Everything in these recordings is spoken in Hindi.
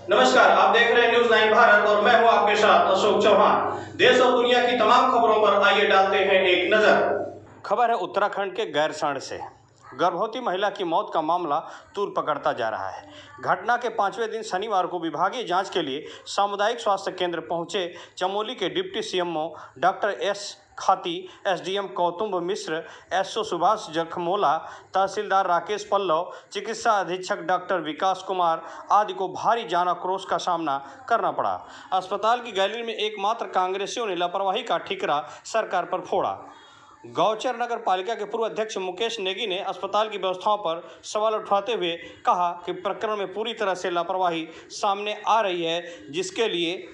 नमस्कार, आप देख रहे हैं न्यूज 9 भारत और मैं हूं आपके साथ अशोक चौहान। देश और दुनिया की तमाम खबरों पर आइए डालते हैं एक नजर। खबर है उत्तराखंड के गैरसैंण से। गर्भवती महिला की मौत का मामला तूल पकड़ता जा रहा है। घटना के 5वें दिन शनिवार को विभागीय जांच के लिए सामुदायिक स्वास्थ्य केंद्र पहुंचे चमोली के डिप्टी सीएमओ डॉक्टर एस खाती, एसडीएम कौतुंब मिश्र, एसओ सुभाष जखमोला, तहसीलदार राकेश पल्लव, चिकित्सा अधीक्षक डॉक्टर विकास कुमार आदि को भारी जान आक्रोश का सामना करना पड़ा। अस्पताल की गैलरी में एकमात्र कांग्रेसियों ने लापरवाही का ठिकरा सरकार पर फोड़ा। गौचर नगर पालिका के पूर्व अध्यक्ष मुकेश नेगी ने अस्पताल की व्यवस्थाओं पर सवाल उठाते हुए कहा कि प्रकरण में पूरी तरह से लापरवाही सामने आ रही है, जिसके लिए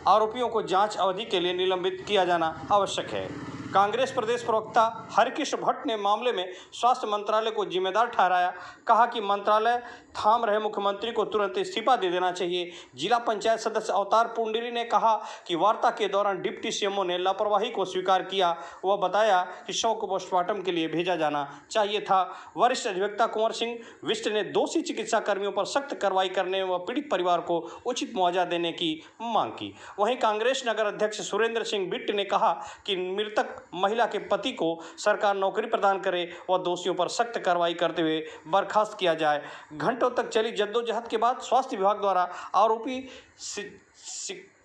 आरोपियों को जांच अवधि के लिए निलंबित किया जाना आवश्यक है। कांग्रेस प्रदेश प्रवक्ता हरिकृष्ण भट्ट ने मामले में स्वास्थ्य मंत्रालय को जिम्मेदार ठहराया। कहा कि मंत्रालय थाम रहे मुख्यमंत्री को तुरंत इस्तीफा दे देना चाहिए। जिला पंचायत सदस्य अवतार पुंडरी ने कहा कि वार्ता के दौरान डिप्टी सीएमओ ने लापरवाही को स्वीकार किया। वह बताया कि शव को पोस्टमार्टम के लिए भेजा जाना चाहिए था। वरिष्ठ अधिवक्ता कुंवर सिंह विष्ट ने दोषी चिकित्सा कर्मियों पर सख्त कार्रवाई करने व पीड़ित परिवार को उचित मुआवजा देने की मांग की। वहीं कांग्रेस नगर अध्यक्ष सुरेंद्र सिंह बिट्ट ने कहा कि मृतक महिला के पति को सरकार नौकरी प्रदान करे व दोषियों पर सख्त कार्रवाई करते हुए बर्खास्त किया जाए। घंटों तक चली जद्दोजहद के बाद स्वास्थ्य विभाग द्वारा आरोपी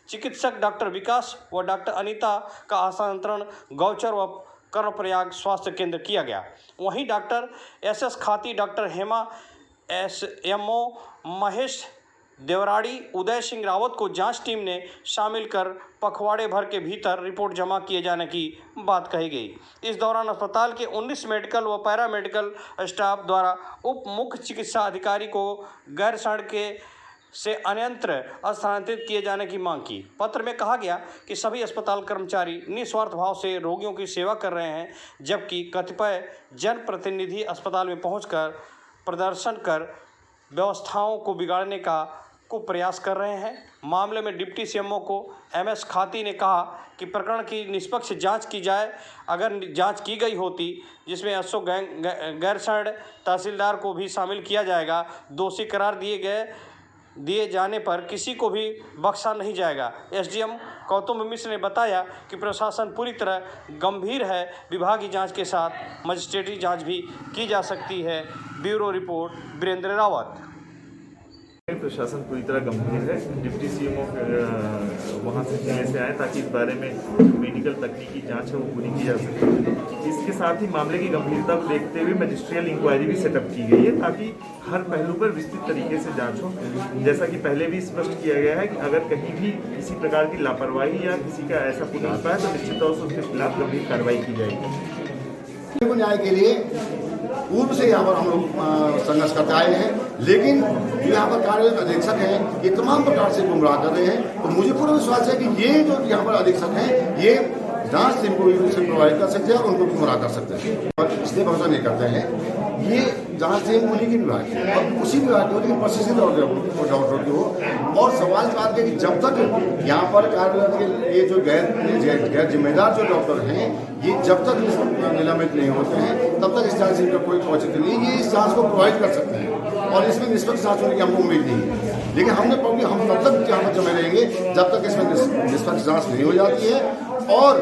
चिकित्सक डॉक्टर विकास व डॉक्टर अनीता का हस्तांतरण गौचर व कर्णप्रयाग स्वास्थ्य केंद्र किया गया। वहीं डॉक्टर एस खाती, डॉक्टर हेमा एसएमओ महेश देवराड़ी, उदय सिंह रावत को जांच टीम ने शामिल कर पखवाड़े भर के भीतर रिपोर्ट जमा किए जाने की बात कही गई। इस दौरान अस्पताल के 19 मेडिकल व पैरामेडिकल स्टाफ द्वारा उप मुख्य चिकित्सा अधिकारी को गैरसैंण के से अन्यत्र स्थानांतरित किए जाने की मांग की। पत्र में कहा गया कि सभी अस्पताल कर्मचारी निस्वार्थ भाव से रोगियों की सेवा कर रहे हैं, जबकि कतिपय जनप्रतिनिधि अस्पताल में पहुंचकर प्रदर्शन कर व्यवस्थाओं को बिगाड़ने का प्रयास कर रहे हैं। मामले में डिप्टी सीएमओ को एमएस खाती ने कहा कि प्रकरण की निष्पक्ष जांच की जाए। अगर जांच की गई होती जिसमें एसओ गैरसैंण तहसीलदार को भी शामिल किया जाएगा, दोषी करार दिए जाने पर किसी को भी बख्शा नहीं जाएगा। एसडीएम कौतुंब मिश्र ने बताया कि प्रशासन पूरी तरह गंभीर है। विभागीय जांच के साथ मजिस्ट्रेटी जांच भी की जा सकती है। Bureau report Virendra Rawat. प्रशासन पूरी तरह गंभीर है। डिप्टी सीएमओ वहाँ से जिले से आए ताकि इस बारे में मेडिकल तकनीकी जांच है वो पूरी की जा सके। इसके साथ ही मामले की गंभीरता को देखते हुए मजिस्ट्रियल इंक्वायरी भी सेटअप की गई है ताकि हर पहलू पर विस्तृत तरीके से जांच हो। जैसा कि पहले भी स्पष्ट किया गया है कि अगर कहीं भी किसी प्रकार की लापरवाही या किसी का ऐसा पुलिस होता है तो निश्चित तौर से उसके खिलाफ गंभीर कार्रवाई की जाएगी। न्याय के लिए पूर्व से यहाँ पर हम लोग संघर्ष करते आए हैं, लेकिन जो यहाँ पर कार्यरत अधीक्षक हैं ये तमाम प्रकार से गुमराह कर रहे हैं। तो मुझे पूरा विश्वास है कि ये जो यहाँ पर अधीक्षक हैं ये जांच टीम को प्रोवाइड कर सकते हैं और उनको गुमराह कर सकते हैं, और इसलिए भरोसा नहीं करते हैं। ये जांच टीम उन्हीं की विभाग की और उसी विभाग की हो, लेकिन प्रशिक्षित डॉक्टर की हो। और सवाल इस बात है कि जब तक यहाँ पर कार्यरत ये जो गैर जिम्मेदार जो डॉक्टर हैं ये जब तक निलंबित नहीं होते हैं तब तक इस जांच टीम का कोई औचित्य नहीं। ये इस जांच को प्रोवाइड कर सकते हैं और इसमें निष्पक्ष जांच होने की हमको उम्मीद नहीं है, लेकिन हम तब तक यहाँ पर जमे रहेंगे जब तक इसमें निष्पक्ष जांच नहीं हो जाती है। और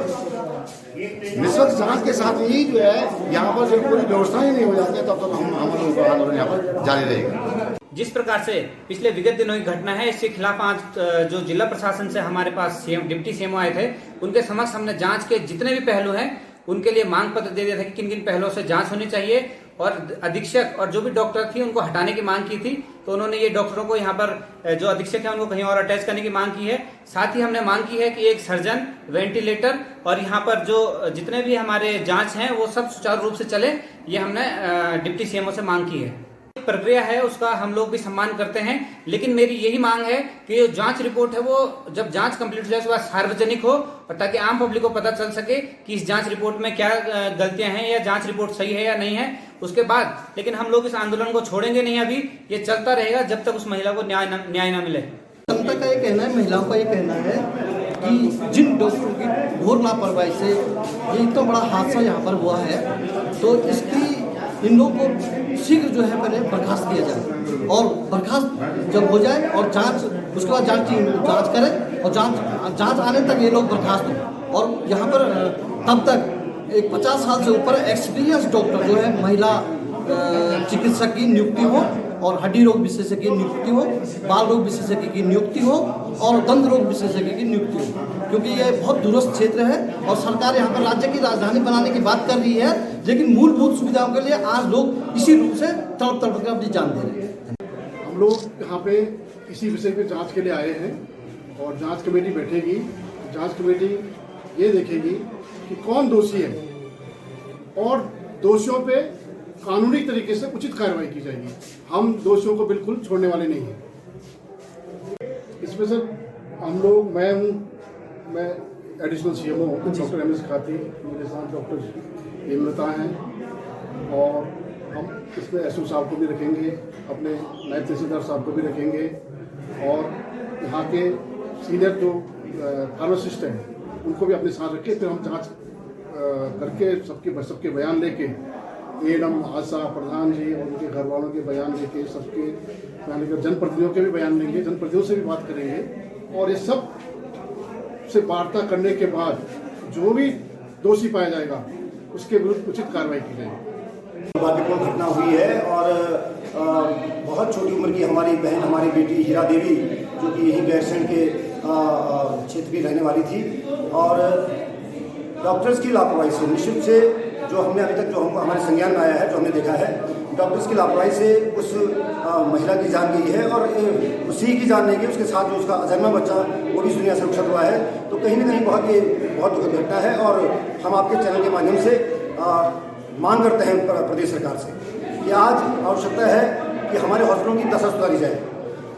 निष्पक्ष जांच के साथ ही जो है यहाँ पर जब पूरी व्यवस्था ही नहीं हो जाती है तब तक हम लोगों का आंदोलन यहाँ पर जारी रहेगा। जिस प्रकार से पिछले विगत दिनों की घटना है, इसके खिलाफ आज जो जिला प्रशासन से हमारे पास डिप्टी सीएमओ आए थे, उनके समक्ष हमने जांच के जितने भी पहलू हैं उनके लिए मांग पत्र दे दिया था कि किन किन पहलुओं से जांच होनी चाहिए, और अधीक्षक और जो भी डॉक्टर थी उनको हटाने की मांग की थी। तो उन्होंने ये डॉक्टरों को यहाँ पर जो अधीक्षक है उनको कहीं और अटैच करने की मांग की है। साथ ही हमने मांग की है कि एक सर्जन, वेंटिलेटर और यहाँ पर जो जितने भी हमारे जांच हैं वो सब सुचारू रूप से चले, ये हमने डिप्टी सीएमओ से मांग की है। प्रक्रिया है उसका हम लोग भी सम्मान करते हैं, लेकिन मेरी यही मांग है कि जो जांच रिपोर्ट है वो जब जांच कंप्लीट हो जाए उसके बाद सार्वजनिक हो, और ताकि आम पब्लिक को पता चल सके कि इस जांच रिपोर्ट में क्या गलतियां हैं या जांच रिपोर्ट सही है या नहीं है। उसके बाद लेकिन हम लोग इस आंदोलन को छोड़ेंगे नहीं, अभी ये चलता रहेगा जब तक उस महिला को न्याय न मिले। जनता का ये कहना है, महिलाओं का ये कहना है कि जिन डॉक्टरों की घोर लापरवाही से ये इतना बड़ा हादसा यहाँ पर हुआ है, तो इसकी इन लोगों को शीघ्र जो है पहले बर्खास्त किया जाए, और बर्खास्त जब हो जाए और जांच, उसके बाद जांच टीम जांच करे और जांच आने तक ये लोग बर्खास्त हो। और यहाँ पर तब तक एक 50 साल से ऊपर एक्सपीरियंस डॉक्टर जो है, महिला चिकित्सक की नियुक्ति हो, और हड्डी रोग विशेषज्ञ की नियुक्ति हो, बाल रोग विशेषज्ञ की नियुक्ति हो, और दंत रोग विशेषज्ञ की नियुक्ति हो, क्योंकि ये बहुत दूरस्थ क्षेत्र है और सरकार यहाँ पर राज्य की राजधानी बनाने की बात कर रही है, लेकिन मूलभूत सुविधाओं के लिए आज लोग इसी रूप से तड़प तड़प कर अपनी जान दे रहे हैं। हम लोग यहाँ पे इसी विषय पे जांच के लिए आए हैं और जांच कमेटी बैठेगी। जांच कमेटी ये देखेगी कि कौन दोषी है और दोषियों पे कानूनी तरीके से उचित कार्रवाई की जाएगी। हम दोषियों को बिल्कुल छोड़ने वाले नहीं हैं। इसमें सर हम लोग, मैं additional CMO doctor M S Khati, मेरे साथ डॉक्टर हेमलता हैं, और हम इसमें एसओ साहब को भी रखेंगे, अपने नायब तहसीलदार साहब को भी रखेंगे, और यहाँ के सीनियर जो फार्मासिस्ट हैं उनको भी अपने साथ रखें। फिर हम जांच करके सबके बयान लेके, एएनएम आशा प्रधान जी और उनके घर वालों के बयान लेके, सबके बयान लेकर जनप्रतिनिधियों के भी बयान लेंगे, जनप्रतिनिधियों से भी बात करेंगे, और ये सब से वार्ता करने के बाद जो भी दोषी पाया जाएगा उसके विरुद्ध उचित कार्रवाई की जाएगी। दुर्भाग्यपूर्ण घटना हुई है और बहुत छोटी उम्र की हमारी बहन, हमारी बेटी हीरा देवी, जो कि यही गैरसैंण के क्षेत्र की रहने वाली थी, और डॉक्टर्स की लापरवाही से, निश्चित से जो हमने अभी तक, जो हम हमारे संज्ञान में आया है, जो हमने देखा है, डॉक्टर्स की लापरवाही से उस महिला की जान गई है, और उसी की जान नहीं गई, उसके साथ जो उसका अजन्मा बच्चा वो भी दुनिया से रुखसत हुआ है। तो कहीं ना कहीं बहुत दुखद घटना है, और हम आपके चैनल के माध्यम से मांग करते हैं प्रदेश सरकार से कि आज आवश्यकता है कि हमारे हॉस्पिटलों की दशा सुधारी जाए,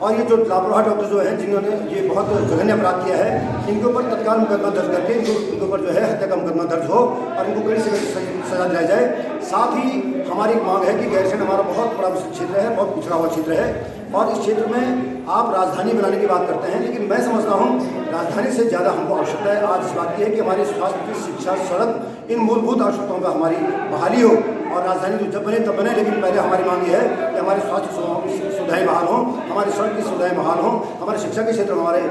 और ये जो लापरवाह डॉक्टर जो हैं, जिन्होंने ये बहुत जघन्य अपराध किया है, इनके ऊपर तत्काल मुकदमा दर्ज करके इनके ऊपर जो है हत्या का मुकदमा दर्ज हो और इनको कड़ी से कड़ी सजा दिलाई जाए। साथ ही हमारी एक मांग है कि गैरसैंण हमारा बहुत बड़ा क्षेत्र है, बहुत पिछड़ा हुआ क्षेत्र है, और इस क्षेत्र में आप राजधानी बनाने की बात करते हैं, लेकिन मैं समझता हूँ राजधानी से ज़्यादा हमको आवश्यकता है आज इस बात की है कि हमारी स्वास्थ्य, शिक्षा, सड़क, इन मूलभूत आवश्यकताओं का हमारी बहाली हो, और राजधानी तो जब बने तब बने, लेकिन पहले हमारी मांग ये है कि हमारे स्वास्थ्य सुविधाएं बहाल हों, हमारी सड़क की सुविधाएं बहाल हों, हमारे शिक्षा के क्षेत्र में हमारे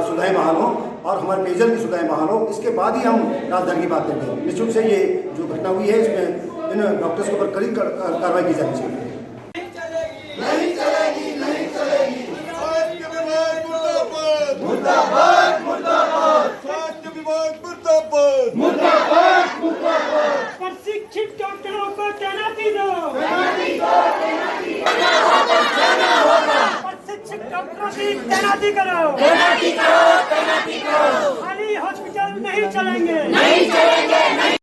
सुविधाएं बहाल हों, और हमारे पेयजल की सुविधाएं बहाल हों। इसके बाद ही हम राजधानी की बात करेंगे। निश्चित से ये जो घटना हुई है, इसमें इन डॉक्टर्स के ऊपर कड़ी कार्रवाई की जानी चाहिए। प्रशिक्षित डॉक्टरों को तैनाती दो, प्रशिक्षित डॉक्टरों की तैनाती करो, खाली हॉस्पिटल नहीं चलेंगे।